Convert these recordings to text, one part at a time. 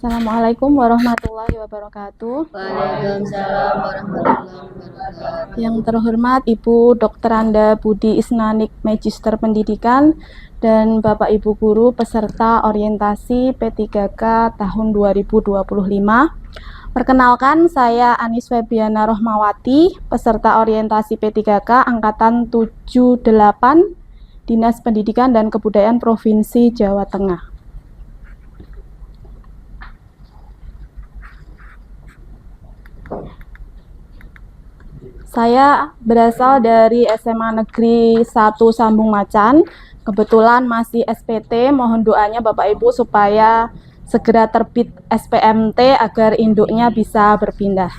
Assalamualaikum warahmatullahi wabarakatuh. Waalaikumsalam warahmatullahi wabarakatuh. Yang terhormat Ibu Dr. Anda Budi Isnanik, Magister Pendidikan, dan Bapak Ibu Guru peserta orientasi P3K tahun 2025. Perkenalkan, saya Anis Febiana Rohmawati, peserta orientasi P3K Angkatan 78, Dinas Pendidikan dan Kebudayaan Provinsi Jawa Tengah. Saya berasal dari SMA Negeri 1 Sambung Macan. Kebetulan masih SPT, mohon doanya Bapak Ibu supaya segera terbit SPMT agar induknya bisa berpindah.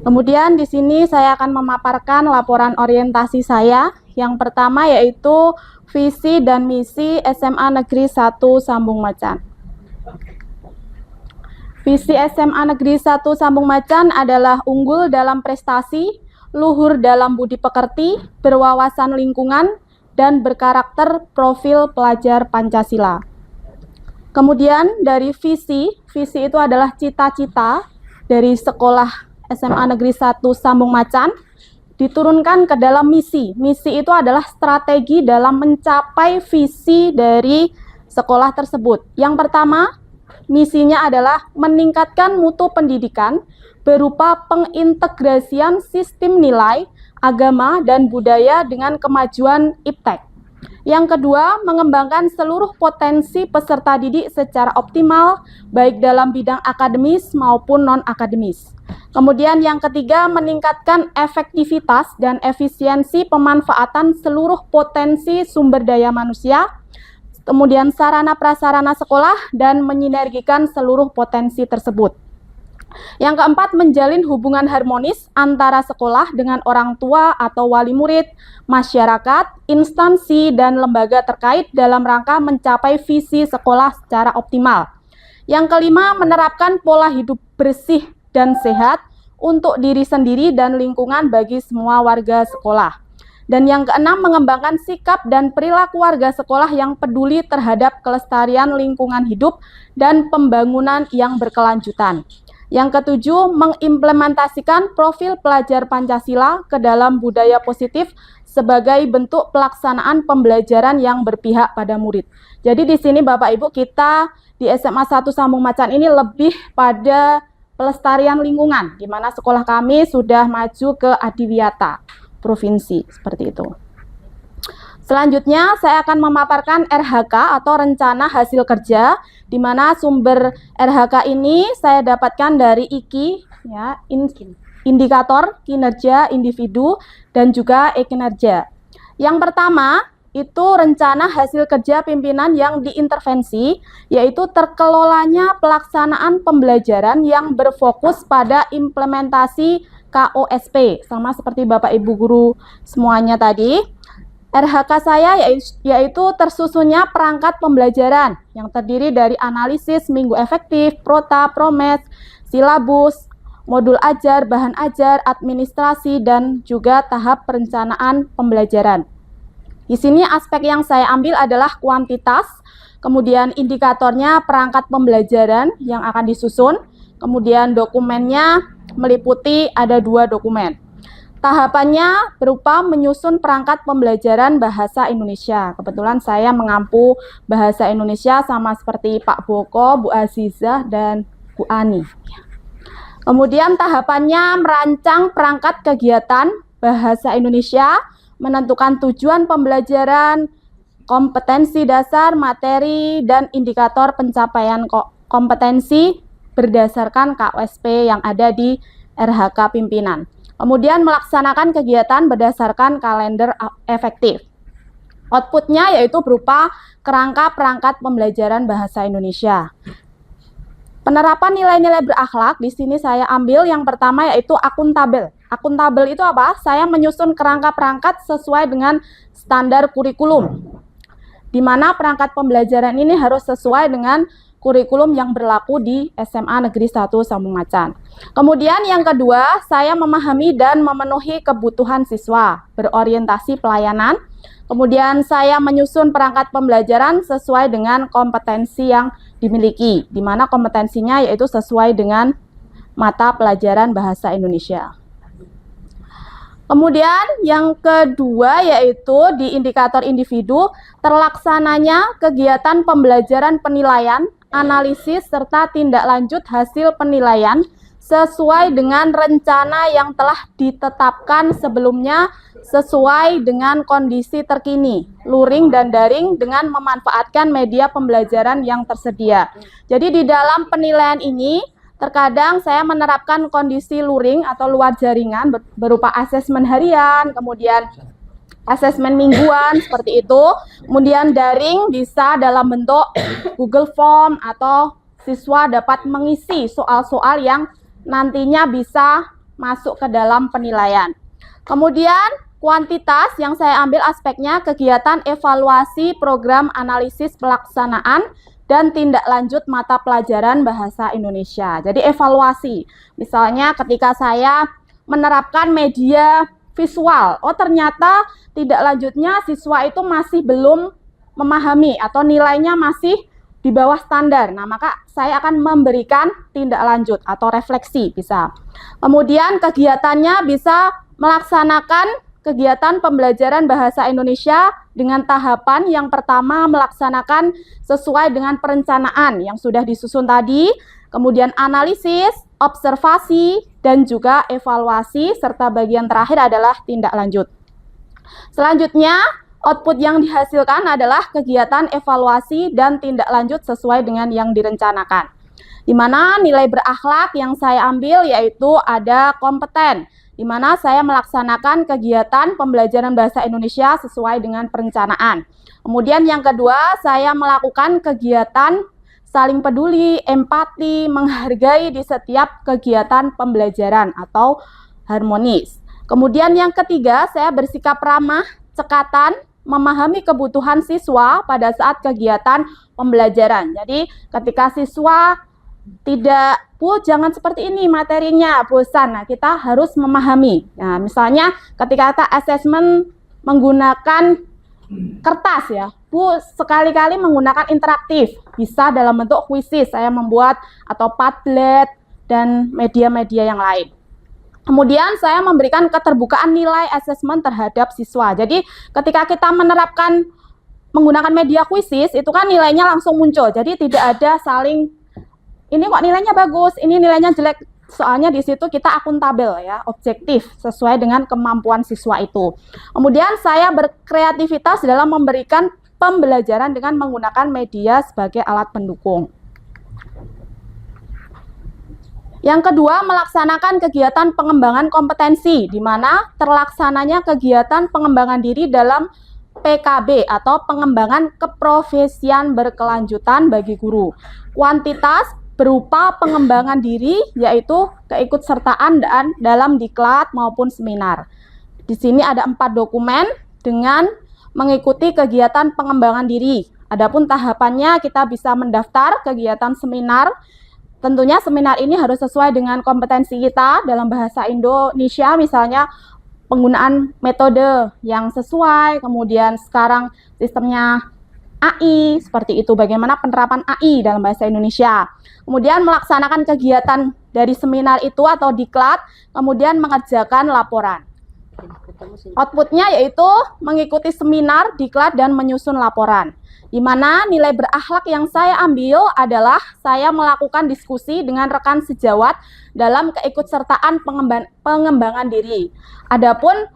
Kemudian di sini saya akan memaparkan laporan orientasi saya. Yang pertama yaitu visi dan misi SMA Negeri 1 Sambung Macan. Visi SMA Negeri 1 Sambung Macan adalah unggul dalam prestasi, luhur dalam budi pekerti, berwawasan lingkungan, dan berkarakter profil pelajar Pancasila. Kemudian dari visi itu adalah cita-cita dari sekolah SMA Negeri 1 Sambung Macan, diturunkan ke dalam misi. Misi itu adalah strategi dalam mencapai visi dari sekolah tersebut. Yang pertama, misinya adalah meningkatkan mutu pendidikan berupa pengintegrasian sistem nilai, agama, dan budaya dengan kemajuan iptek. Yang kedua, mengembangkan seluruh potensi peserta didik secara optimal, baik dalam bidang akademis maupun non-akademis. Kemudian yang ketiga, meningkatkan efektivitas dan efisiensi pemanfaatan seluruh potensi sumber daya manusia, kemudian sarana prasarana sekolah, dan menyinergikan seluruh potensi tersebut. Yang keempat, menjalin hubungan harmonis antara sekolah dengan orang tua atau wali murid, masyarakat, instansi, dan lembaga terkait dalam rangka mencapai visi sekolah secara optimal. Yang kelima, menerapkan pola hidup bersih dan sehat untuk diri sendiri dan lingkungan bagi semua warga sekolah. Dan yang keenam, mengembangkan sikap dan perilaku warga sekolah yang peduli terhadap kelestarian lingkungan hidup dan pembangunan yang berkelanjutan. Yang ketujuh, mengimplementasikan profil pelajar Pancasila ke dalam budaya positif sebagai bentuk pelaksanaan pembelajaran yang berpihak pada murid. Jadi di sini Bapak Ibu, kita di SMA 1 Sambung Macan ini lebih pada pelestarian lingkungan, di mana sekolah kami sudah maju ke Adiwiyata provinsi, seperti itu. Selanjutnya saya akan memaparkan RHK atau rencana hasil kerja, di mana sumber RHK ini saya dapatkan dari IKI, ya, indikator kinerja individu dan juga e-kinerja. Yang pertama itu rencana hasil kerja pimpinan yang diintervensi, yaitu terkelolanya pelaksanaan pembelajaran yang berfokus pada implementasi KOSP, sama seperti Bapak Ibu Guru semuanya tadi. RHK saya yaitu tersusunnya perangkat pembelajaran yang terdiri dari analisis minggu efektif, prota, promes, silabus, modul ajar, bahan ajar, administrasi, dan juga tahap perencanaan pembelajaran. Di sini aspek yang saya ambil adalah kuantitas, kemudian indikatornya perangkat pembelajaran yang akan disusun, kemudian dokumennya meliputi ada 2 dokumen. Tahapannya berupa menyusun perangkat pembelajaran bahasa Indonesia. Kebetulan saya mengampu bahasa Indonesia sama seperti Pak Boko, Bu Azizah, dan Bu Ani. Kemudian tahapannya merancang perangkat kegiatan bahasa Indonesia, menentukan tujuan pembelajaran, kompetensi dasar, materi, dan indikator pencapaian kompetensi berdasarkan KOSP yang ada di RHK pimpinan. Kemudian melaksanakan kegiatan berdasarkan kalender efektif. Outputnya yaitu berupa kerangka perangkat pembelajaran bahasa Indonesia. Penerapan nilai-nilai berakhlak di sini saya ambil yang pertama yaitu akuntabel. Akuntabel itu apa? Saya menyusun kerangka perangkat sesuai dengan standar kurikulum, di mana perangkat pembelajaran ini harus sesuai dengan kurikulum yang berlaku di SMA Negeri 1 Sambung Macan. Kemudian yang kedua, saya memahami dan memenuhi kebutuhan siswa, berorientasi pelayanan. Kemudian saya menyusun perangkat pembelajaran sesuai dengan kompetensi yang dimiliki, di mana kompetensinya yaitu sesuai dengan mata pelajaran bahasa Indonesia. Kemudian yang kedua yaitu di indikator individu, terlaksananya kegiatan pembelajaran penilaian, analisis, serta tindak lanjut hasil penilaian sesuai dengan rencana yang telah ditetapkan sebelumnya sesuai dengan kondisi terkini, luring dan daring dengan memanfaatkan media pembelajaran yang tersedia. Jadi di dalam penilaian ini, terkadang saya menerapkan kondisi luring atau luar jaringan berupa asesmen harian, kemudian asesmen mingguan seperti itu. Kemudian daring bisa dalam bentuk Google Form atau siswa dapat mengisi soal-soal yang nantinya bisa masuk ke dalam penilaian. Kemudian kuantitas yang saya ambil aspeknya kegiatan evaluasi program analisis pelaksanaan dan tindak lanjut mata pelajaran bahasa Indonesia. Jadi evaluasi, misalnya ketika saya menerapkan media visual, oh ternyata tindak lanjutnya siswa itu masih belum memahami atau nilainya masih di bawah standar. Nah, maka saya akan memberikan tindak lanjut atau refleksi bisa. Kemudian kegiatannya bisa melaksanakan kegiatan pembelajaran bahasa Indonesia dengan tahapan yang pertama melaksanakan sesuai dengan perencanaan yang sudah disusun tadi, kemudian analisis, observasi, dan juga evaluasi, serta bagian terakhir adalah tindak lanjut. Selanjutnya, output yang dihasilkan adalah kegiatan evaluasi dan tindak lanjut sesuai dengan yang direncanakan. Di mana nilai berakhlak yang saya ambil yaitu ada kompeten, di mana saya melaksanakan kegiatan pembelajaran bahasa Indonesia sesuai dengan perencanaan. Kemudian yang kedua, saya melakukan kegiatan saling peduli, empati, menghargai di setiap kegiatan pembelajaran atau harmonis. Kemudian yang ketiga, saya bersikap ramah, cekatan, memahami kebutuhan siswa pada saat kegiatan pembelajaran. Jadi ketika siswa tidak, Bu, jangan seperti ini materinya, bosan. Nah, kita harus memahami. Nah, misalnya ketika kita asesmen menggunakan kertas ya, Bu, sekali-kali menggunakan interaktif. Bisa dalam bentuk kuisis, saya membuat, atau Padlet, dan media-media yang lain. Kemudian saya memberikan keterbukaan nilai asesmen terhadap siswa. Jadi ketika kita menerapkan menggunakan media kuisis, itu kan nilainya langsung muncul. Jadi tidak ada saling ini kok nilainya bagus, ini nilainya jelek. Soalnya di situ kita akuntabel ya, objektif sesuai dengan kemampuan siswa itu. Kemudian saya berkreativitas dalam memberikan pembelajaran dengan menggunakan media sebagai alat pendukung. Yang kedua, melaksanakan kegiatan pengembangan kompetensi, di mana terlaksananya kegiatan pengembangan diri dalam PKB atau pengembangan keprofesian berkelanjutan bagi guru. Kuantitas berupa pengembangan diri, yaitu keikutsertaan dalam diklat maupun seminar. Di sini ada 4 dokumen dengan mengikuti kegiatan pengembangan diri. Adapun tahapannya kita bisa mendaftar kegiatan seminar. Tentunya seminar ini harus sesuai dengan kompetensi kita dalam bahasa Indonesia, misalnya penggunaan metode yang sesuai, kemudian sekarang sistemnya AI, seperti itu, bagaimana penerapan AI dalam bahasa Indonesia. Kemudian melaksanakan kegiatan dari seminar itu atau diklat, kemudian mengerjakan laporan. Outputnya yaitu mengikuti seminar, diklat, dan menyusun laporan. Di mana nilai berakhlak yang saya ambil adalah saya melakukan diskusi dengan rekan sejawat dalam keikutsertaan pengembangan diri. Adapun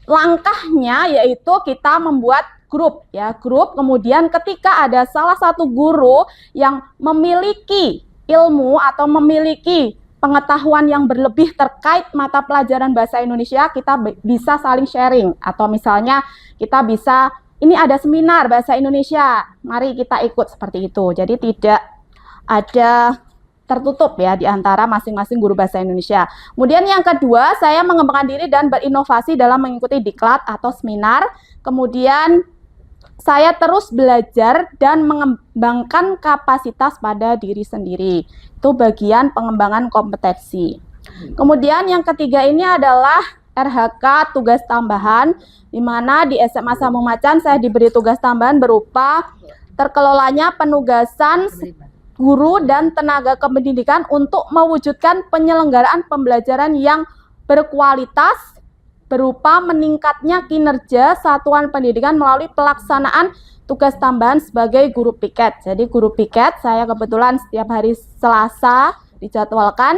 langkahnya yaitu kita membuat grup ya, kemudian ketika ada salah satu guru yang memiliki ilmu atau memiliki pengetahuan yang berlebih terkait mata pelajaran bahasa Indonesia, kita bisa saling sharing, atau misalnya kita bisa, ini ada seminar bahasa Indonesia, mari kita ikut, seperti itu. Jadi tidak ada tertutup ya di antara masing-masing guru bahasa Indonesia. Kemudian yang kedua, saya mengembangkan diri dan berinovasi dalam mengikuti diklat atau seminar. Kemudian saya terus belajar dan mengembangkan kapasitas pada diri sendiri. Itu bagian pengembangan kompetensi. Kemudian yang ketiga ini adalah RHK tugas tambahan, di mana di SMA Sambung Macan saya diberi tugas tambahan berupa terkelolanya penugasan guru dan tenaga kependidikan untuk mewujudkan penyelenggaraan pembelajaran yang berkualitas berupa meningkatnya kinerja satuan pendidikan melalui pelaksanaan tugas tambahan sebagai guru piket. Jadi guru piket saya kebetulan setiap hari Selasa dijadwalkan.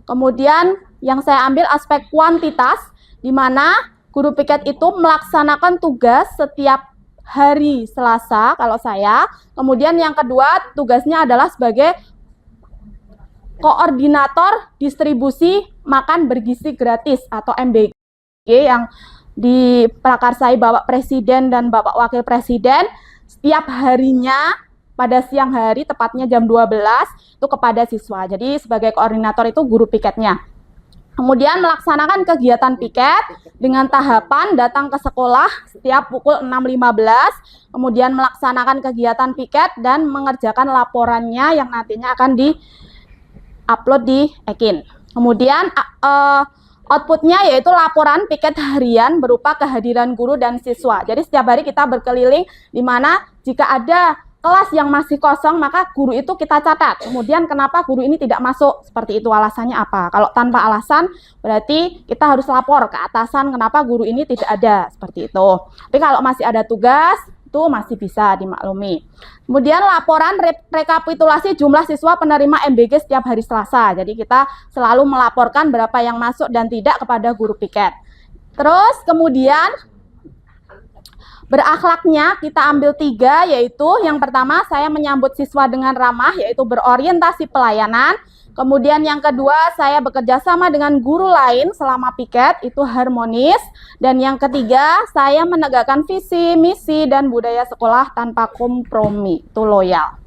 Kemudian yang saya ambil aspek kuantitas, di mana guru piket itu melaksanakan tugas setiap hari Selasa kalau saya. Kemudian yang kedua tugasnya adalah sebagai koordinator distribusi makan bergizi gratis atau MBG yang diprakarsai Bapak Presiden dan Bapak Wakil Presiden setiap harinya pada siang hari tepatnya jam 12 itu kepada siswa. Jadi sebagai koordinator itu guru piketnya. Kemudian melaksanakan kegiatan piket dengan tahapan datang ke sekolah setiap pukul 6.15, kemudian melaksanakan kegiatan piket dan mengerjakan laporannya yang nantinya akan di-upload di Ekin. Kemudian outputnya yaitu laporan piket harian berupa kehadiran guru dan siswa. Jadi setiap hari kita berkeliling di mana jika ada kelas yang masih kosong maka guru itu kita catat. Kemudian kenapa guru ini tidak masuk, seperti itu alasannya apa. Kalau tanpa alasan berarti kita harus lapor ke atasan kenapa guru ini tidak ada, seperti itu. Tapi kalau masih ada tugas itu masih bisa dimaklumi. Kemudian laporan rekapitulasi jumlah siswa penerima MBG setiap hari Selasa. Jadi kita selalu melaporkan berapa yang masuk dan tidak kepada guru piket. Terus kemudian berakhlaknya kita ambil 3, yaitu yang pertama saya menyambut siswa dengan ramah, yaitu berorientasi pelayanan. Kemudian yang kedua saya bekerja sama dengan guru lain selama piket, itu harmonis. Dan yang ketiga saya menegakkan visi, misi, dan budaya sekolah tanpa kompromi, itu loyal.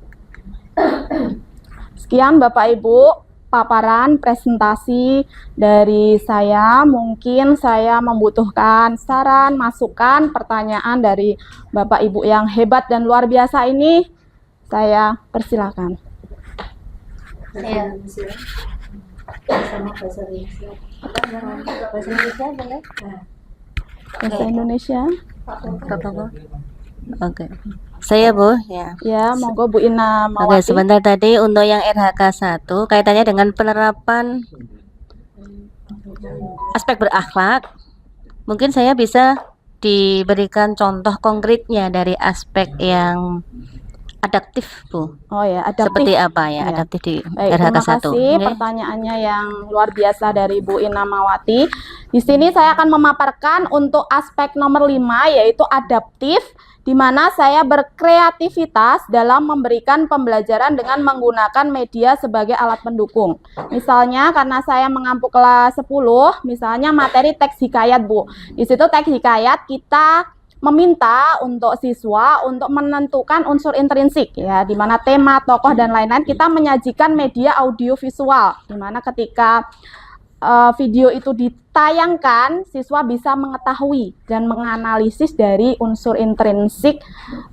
Sekian Bapak Ibu paparan presentasi dari saya. Mungkin saya membutuhkan saran, masukan, pertanyaan dari Bapak Ibu yang hebat dan luar biasa ini. Saya persilakan. Saya sama bahasa Indonesia. Bahasa Indonesia boleh? Bahasa Indonesia. Oke. Saya Bu, ya. Ya, monggo Bu Ina Oke, Mawati. sebentar tadi untuk yang RHK 1 kaitannya dengan penerapan aspek berakhlak. Mungkin saya bisa diberikan contoh konkretnya dari aspek yang adaptif, Bu. Oh ya, adaptif. Seperti apa ya, Ya. adaptif di Baik, RHK terima 1. kasih pertanyaannya yang luar biasa dari Bu Ina Mawati. Di sini saya akan memaparkan untuk aspek nomor 5 yaitu adaptif, di mana saya berkreativitas dalam memberikan pembelajaran dengan menggunakan media sebagai alat pendukung. Misalnya karena saya mengampu kelas 10, misalnya materi teks hikayat, Bu. Di situ teks hikayat kita meminta untuk siswa untuk menentukan unsur intrinsik ya, di mana tema, tokoh dan lain-lain kita menyajikan media audio visual, di mana ketika video itu ditayangkan siswa bisa mengetahui dan menganalisis dari unsur intrinsik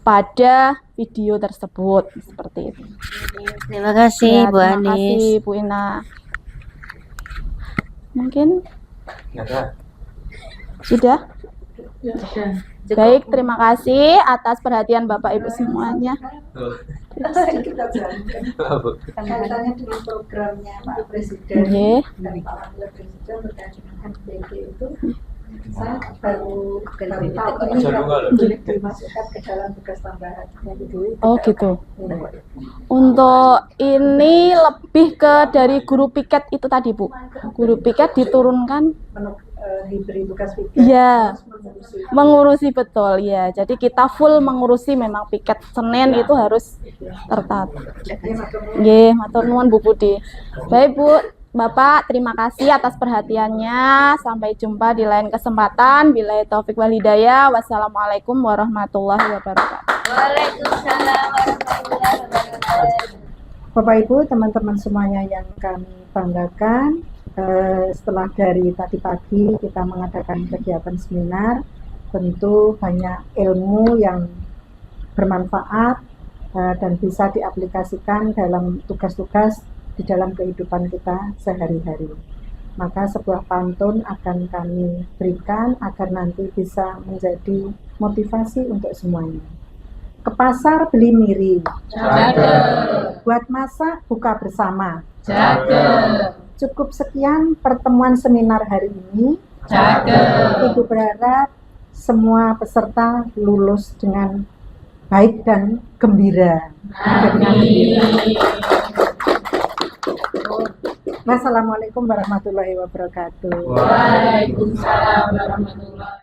pada video tersebut, seperti itu. Terima kasih Ya, Bu terima Anis. kasih Bu Ina. Mungkin sudah? Baik, terima kasih atas perhatian Bapak Ibu semuanya. Kaitannya dengan programnya Pak Presiden Oke. dan Pak Wakil Presiden berkaitan dengan MBG itu, saya baru tahu ini dimasukkan ke dalam tugas tambahan. Oh gitu. Untuk ini lebih ke dari guru piket itu tadi Bu. Guru piket diturunkan. Diberi tugas piket. Iya. Terus mengurusi. Mengurusi betul ya. Jadi kita full mengurusi memang piket Senin itu harus tertata. Nggih, matur nuwun Bu Budi. Baik Bu, Bapak, terima kasih atas perhatiannya. Sampai jumpa di lain kesempatan. Billahi taufik wal hidayah. Wassalamualaikum warahmatullahi wabarakatuh. Waalaikumsalam warahmatullahi wabarakatuh. Bapak Ibu, teman-teman semuanya yang kami banggakan, setelah dari tadi pagi kita mengadakan kegiatan seminar, tentu banyak ilmu yang bermanfaat dan bisa diaplikasikan dalam tugas-tugas di dalam kehidupan kita sehari-hari. Maka sebuah pantun akan kami berikan agar nanti bisa menjadi motivasi untuk semuanya. Ke pasar beli miring. Jaga. Buat masak buka bersama. Jaga. Cukup sekian pertemuan seminar hari ini. Jaga. Ibu berharap semua peserta lulus dengan baik dan gembira. Amin. Wassalamualaikum warahmatullahi wabarakatuh. Waalaikumsalam warahmatullahi